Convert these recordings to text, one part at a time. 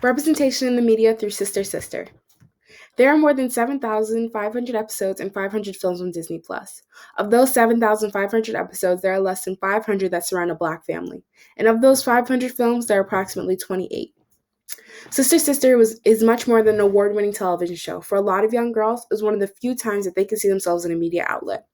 Representation in the media through Sister Sister. There are more than 7,500 episodes and 500 films on Disney+. Of those 7,500 episodes, there are less than 500 that surround a Black family. And of those 500 films, there are approximately 28. Sister Sister is much more than an award-winning television show. For a lot of young girls, it was one of the few times that they could see themselves in a media outlet.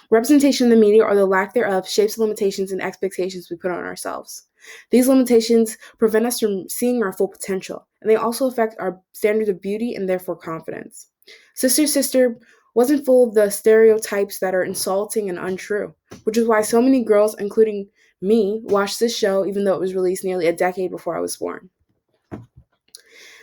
Representation in the media, or the lack thereof, shapes the limitations and expectations we put on ourselves. These limitations prevent us from seeing our full potential, and they also affect our standards of beauty and therefore confidence. Sister Sister wasn't full of the stereotypes that are insulting and untrue, which is why so many girls, including me, watched this show even though it was released nearly a decade before I was born.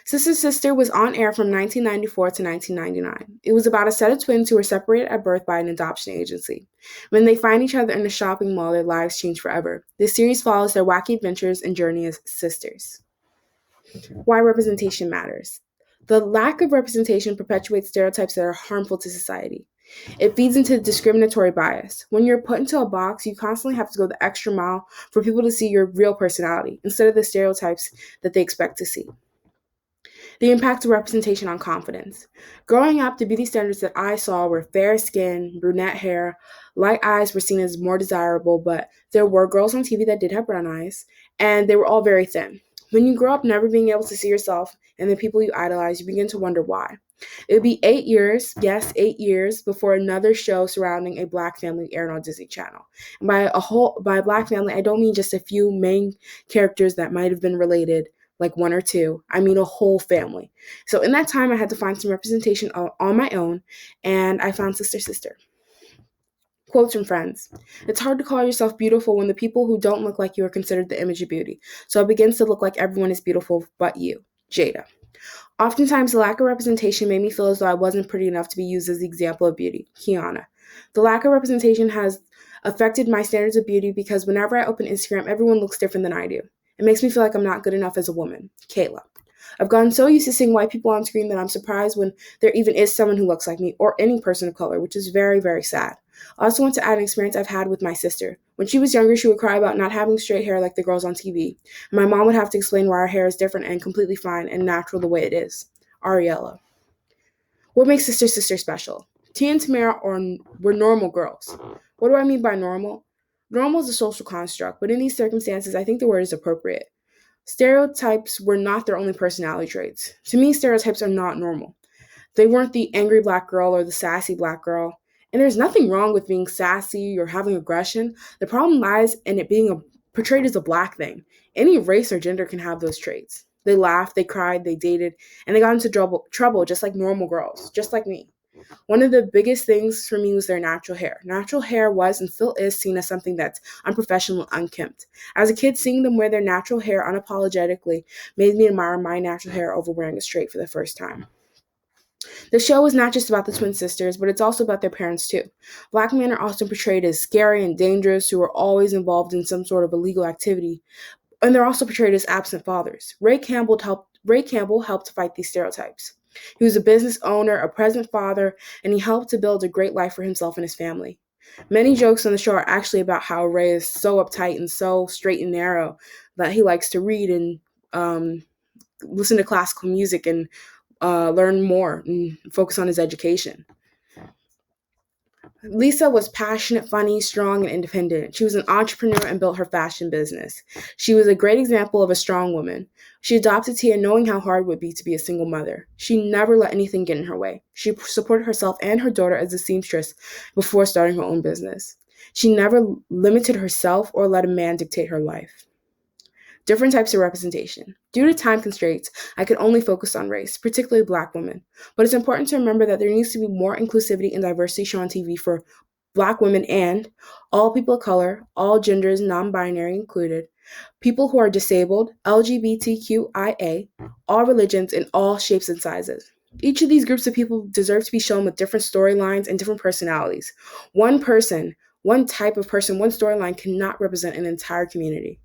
Sister Sister was on air from 1994 to 1999. It was about a set of twins who were separated at birth by an adoption agency. When they find each other in a shopping mall, their lives change forever. This series follows their wacky adventures and journey as sisters. Why representation matters. The lack of representation perpetuates stereotypes that are harmful to society. It feeds into discriminatory bias. When you're put into a box, you constantly have to go the extra mile for people to see your real personality instead of the stereotypes that they expect to see. The impact of representation on confidence. Growing up, the beauty standards that I saw were fair skin, brunette hair, light eyes were seen as more desirable, but there were girls on TV that did have brown eyes, and they were all very thin. When you grow up never being able to see yourself and the people you idolize, you begin to wonder why. It would be 8 years, yes, 8 years, before another show surrounding a Black family aired on Disney Channel. And by Black family, I don't mean just a few main characters that might have been related, like one or two. I mean a whole family. So in that time, I had to find some representation on my own, and I found Sister Sister. Quotes from friends. It's hard to call yourself beautiful when the people who don't look like you are considered the image of beauty. So it begins to look like everyone is beautiful but you. Jada. Oftentimes, the lack of representation made me feel as though I wasn't pretty enough to be used as the example of beauty. Kiana. The lack of representation has affected my standards of beauty because whenever I open Instagram, everyone looks different than I do. It makes me feel like I'm not good enough as a woman. Kayla. I've gotten so used to seeing white people on screen that I'm surprised when there even is someone who looks like me or any person of color, which is very, very sad. I also want to add an experience I've had with my sister. When she was younger, she would cry about not having straight hair like the girls on TV. My mom would have to explain why her hair is different and completely fine and natural the way it is. Ariella. What makes Sister Sister special? Tia and Tamara were normal girls. What do I mean by normal? Normal is a social construct, but in these circumstances, I think the word is appropriate. Stereotypes were not their only personality traits. To me, stereotypes are not normal. They weren't the angry Black girl or the sassy Black girl. And there's nothing wrong with being sassy or having aggression. The problem lies in it being portrayed as a Black thing. Any race or gender can have those traits. They laughed, they cried, they dated, and they got into trouble just like normal girls, just like me. One of the biggest things for me was their natural hair. Natural hair was and still is seen as something that's unprofessional and unkempt. As a kid, seeing them wear their natural hair unapologetically made me admire my natural hair over wearing it straight for the first time. The show is not just about the twin sisters, but it's also about their parents too. Black men are often portrayed as scary and dangerous who are always involved in some sort of illegal activity, and they're also portrayed as absent fathers. Ray Campbell helped to fight these stereotypes. He was a business owner, a present father, and he helped to build a great life for himself and his family. Many jokes on the show are actually about how Ray is so uptight and so straight and narrow that he likes to read and listen to classical music and learn more and focus on his education. Lisa was passionate, funny, strong, and independent. She was an entrepreneur and built her fashion business. She was a great example of a strong woman. She adopted Tia knowing how hard it would be to be a single mother. She never let anything get in her way. She supported herself and her daughter as a seamstress before starting her own business. She never limited herself or let a man dictate her life. Different types of representation. Due to time constraints, I could only focus on race, particularly Black women. But it's important to remember that there needs to be more inclusivity and diversity shown on TV for Black women and all people of color, all genders, non-binary included, people who are disabled, LGBTQIA, all religions, and all shapes and sizes. Each of these groups of people deserve to be shown with different storylines and different personalities. One person, one type of person, one storyline cannot represent an entire community.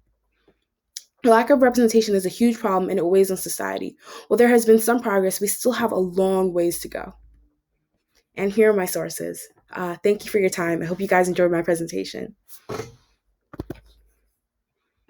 The lack of representation is a huge problem and it weighs on society. While there has been some progress, we still have a long ways to go. And here are my sources. Thank you for your time. I hope you guys enjoyed my presentation.